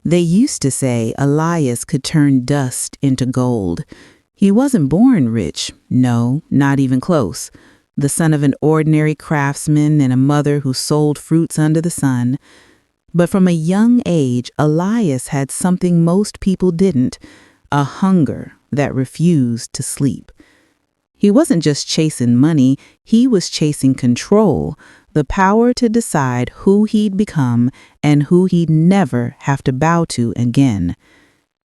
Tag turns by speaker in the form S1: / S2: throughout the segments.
S1: They used to say Elias could turn dust into gold. He wasn't born rich, no, not even close. The son of an ordinary craftsman and a mother who sold fruits under the sun. But from a young age, Elias had something most people didn't, a hunger that refused to sleep. He wasn't just chasing money, he was chasing control, the power to decide who he'd become and who he'd never have to bow to again.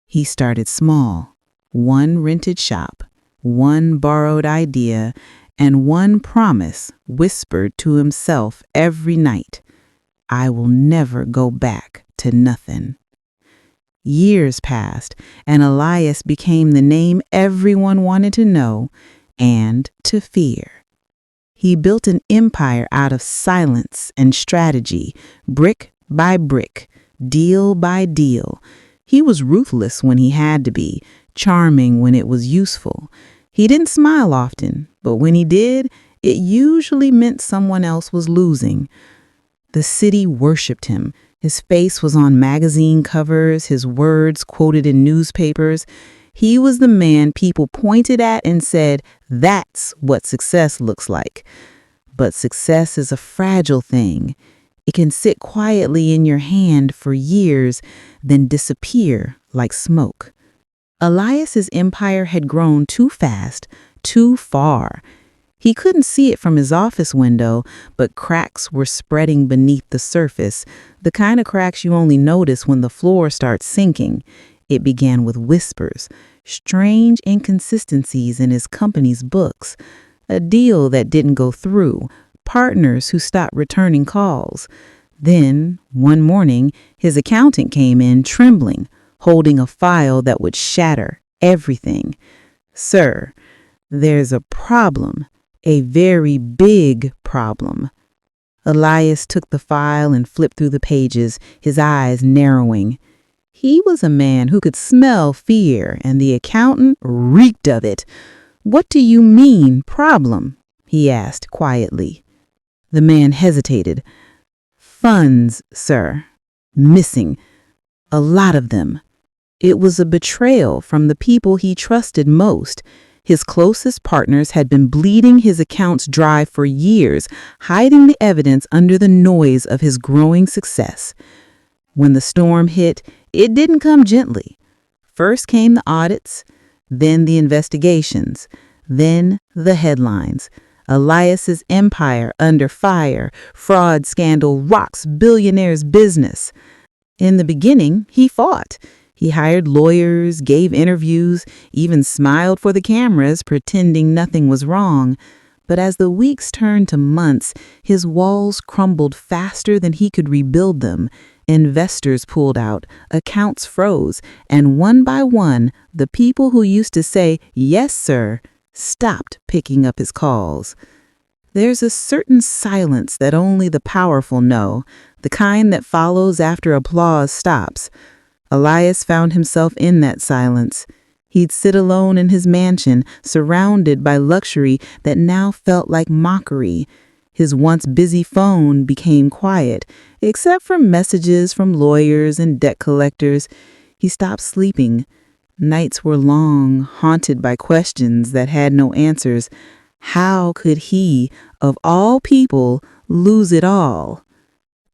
S1: He started small, one rented shop, one borrowed idea, and one promise whispered to himself every night: I will never go back to nothing. Years passed, and Elias became the name everyone wanted to know and to fear. He built an empire out of silence and strategy, brick by brick, deal by deal. He was ruthless when he had to be, charming when it was useful. He didn't smile often, but when he did, it usually meant someone else was losing. The city worshipped him. His face was on magazine covers, his words quoted in newspapers. He was the man people pointed at and said, that's what success looks like. But success is a fragile thing. It can sit quietly in your hand for years, then disappear like smoke. Elias's empire had grown too fast, too far. He couldn't see it from his office window, but cracks were spreading beneath the surface, the kind of cracks you only notice when the floor starts sinking. It began with whispers, strange inconsistencies in his company's books, a deal that didn't go through, partners who stopped returning calls. Then, one morning, his accountant came in trembling, holding a file that would shatter everything. Sir, there's a problem, a very big problem. Elias took the file and flipped through the pages, his eyes narrowing. He was a man who could smell fear, and the accountant reeked of it. What do you mean, problem? He asked quietly. The man hesitated. Funds, sir. Missing. A lot of them. It was a betrayal from the people he trusted most. His closest partners had been bleeding his accounts dry for years, hiding the evidence under the noise of his growing success. When the storm hit, it didn't come gently. First came the audits, then the investigations, then the headlines. Elias's empire under fire, fraud scandal rocks billionaire's business. In the beginning, he fought. He hired lawyers, gave interviews, even smiled for the cameras, pretending nothing was wrong. But as the weeks turned to months, his walls crumbled faster than he could rebuild them. Investors pulled out, accounts froze, and one by one, the people who used to say, "Yes, sir," stopped picking up his calls. There's a certain silence that only the powerful know, the kind that follows after applause stops. Elias found himself in that silence. He'd sit alone in his mansion, surrounded by luxury that now felt like mockery. His once busy phone became quiet, except for messages from lawyers and debt collectors. He stopped sleeping. Nights were long, haunted by questions that had no answers. How could he, of all people, lose it all?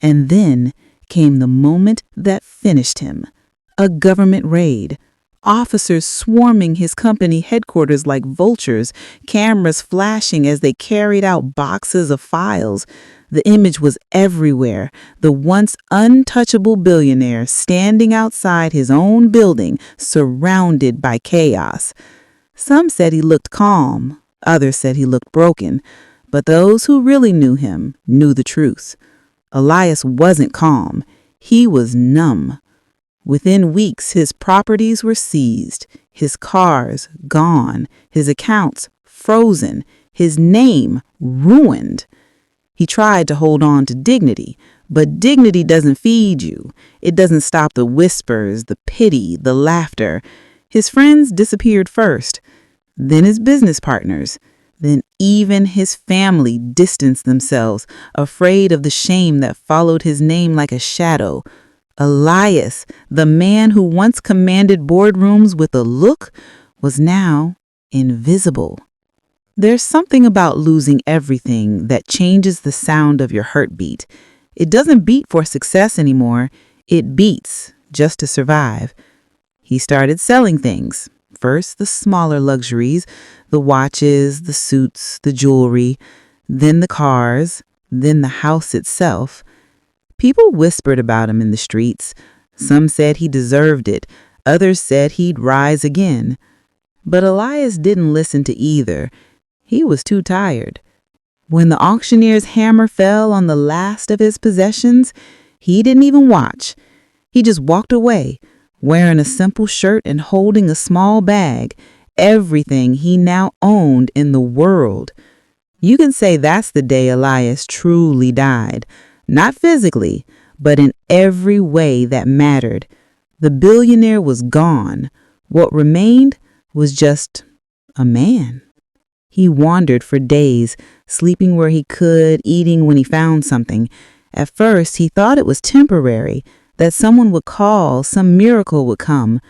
S1: And then came the moment that finished him. A government raid. Officers swarming his company headquarters like vultures, cameras flashing as they carried out boxes of files. The image was everywhere, the once untouchable billionaire standing outside his own building, surrounded by chaos. Some said he looked calm, others said he looked broken, but those who really knew him knew the truth. Elias wasn't calm, he was numb. Within weeks, his properties were seized, his cars gone, his accounts frozen, his name ruined. He tried to hold on to dignity, but dignity doesn't feed you. It doesn't stop the whispers, the pity, the laughter. His friends disappeared first, then his business partners, then even his family distanced themselves, afraid of the shame that followed his name like a shadow. Elias, the man who once commanded boardrooms with a look, was now invisible. There's something about losing everything that changes the sound of your heartbeat. It doesn't beat for success anymore. It beats just to survive. He started selling things. First, the smaller luxuries, the watches, the suits, the jewelry, then the cars, then the house itself. People whispered about him in the streets. Some said he deserved it. Others said he'd rise again. But Elias didn't listen to either. He was too tired. When the auctioneer's hammer fell on the last of his possessions, he didn't even watch. He just walked away, wearing a simple shirt and holding a small bag, everything he now owned in the world. You can say that's the day Elias truly died. Not physically, but in every way that mattered. The billionaire was gone. What remained was just a man. He wandered for days, sleeping where he could, eating when he found something. At first, he thought it was temporary, that someone would call, some miracle would come.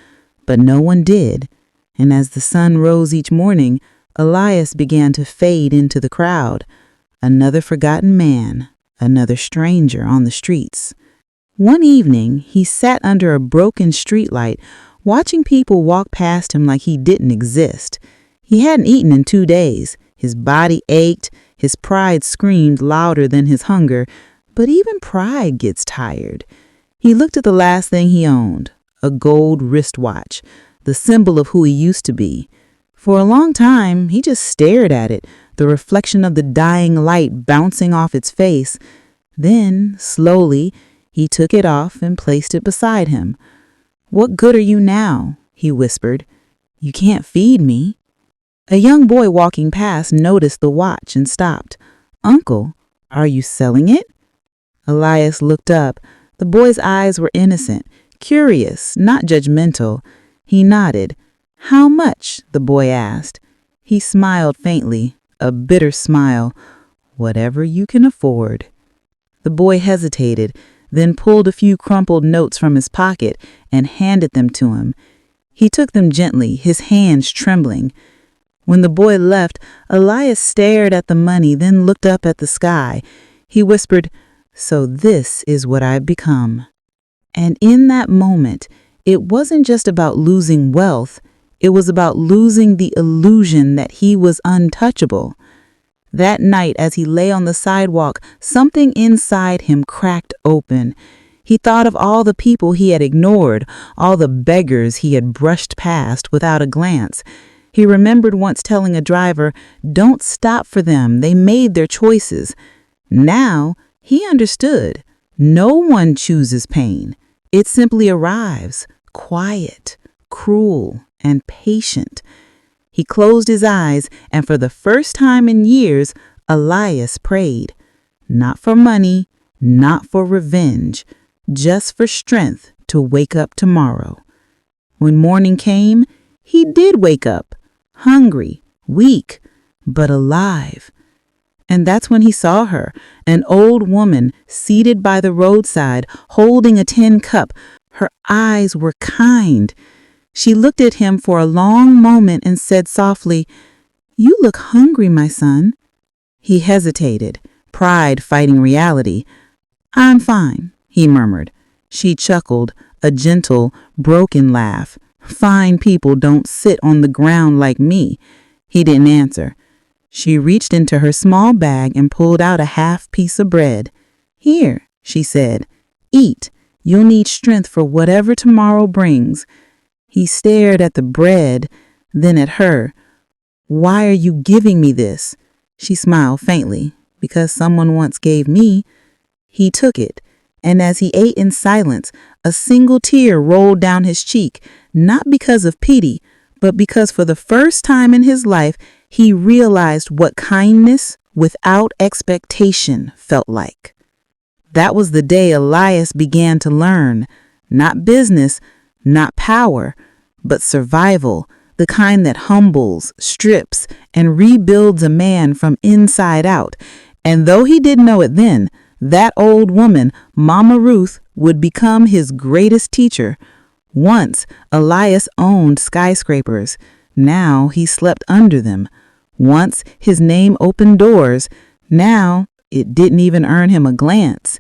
S1: But no one did. And as the sun rose each morning, Elias began to fade into the crowd. Another forgotten man. Another stranger on the streets. One evening, he sat under a broken streetlight, watching people walk past him like he didn't exist. He hadn't eaten in 2 days. His body ached. His pride screamed louder than his hunger. But even pride gets tired. He looked at the last thing he owned, a gold wristwatch, the symbol of who he used to be. For a long time, he just stared at it, the reflection of the dying light bouncing off its face. Then, slowly, he took it off and placed it beside him. "What good are you now?" he whispered. "You can't feed me." A young boy walking past noticed the watch and stopped. "Uncle, are you selling it?" Elias looked up. The boy's eyes were innocent, curious, not judgmental. He nodded. "How much?" the boy asked. He smiled faintly, a bitter smile. "Whatever you can afford." The boy hesitated, then pulled a few crumpled notes from his pocket and handed them to him. He took them gently, his hands trembling. When the boy left, Elias stared at the money, then looked up at the sky. He whispered, "So this is what I've become." And in that moment, it wasn't just about losing wealth. It was about losing the illusion that he was untouchable. That night, as he lay on the sidewalk, something inside him cracked open. He thought of all the people he had ignored, all the beggars he had brushed past without a glance. He remembered once telling a driver, "Don't stop for them. They made their choices." Now, he understood. No one chooses pain. It simply arrives, quiet, cruel, and patient. He closed his eyes, and for the first time in years, Elias prayed. Not for money, not for revenge, just for strength to wake up tomorrow. When morning came, he did wake up, hungry, weak, but alive. And that's when he saw her, an old woman seated by the roadside, holding a tin cup. Her eyes were kind. She looked at him for a long moment and said softly, "You look hungry, my son." He hesitated, pride fighting reality. "I'm fine," he murmured. She chuckled, a gentle, broken laugh. "Fine people don't sit on the ground like me." He didn't answer. She reached into her small bag and pulled out a half piece of bread. "Here," she said, "eat. You'll need strength for whatever tomorrow brings." He stared at the bread, then at her. "Why are you giving me this?" She smiled faintly. "Because someone once gave me." He took it, and as he ate in silence, a single tear rolled down his cheek, not because of pity, but because for the first time in his life, he realized what kindness without expectation felt like. That was the day Elias began to learn, not business, not power, but survival, the kind that humbles, strips, and rebuilds a man from inside out. And though he didn't know it then, That old woman, Mama Ruth, would become his greatest teacher. Once, Elias owned skyscrapers. Now he slept under them. Once, his name opened doors. Now, it didn't even earn him a glance.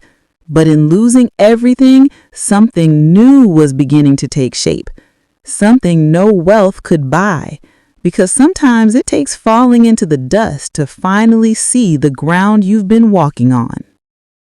S1: But in losing everything, something new was beginning to take shape. Something no wealth could buy. Because sometimes it takes falling into the dust to finally see the ground you've been walking on.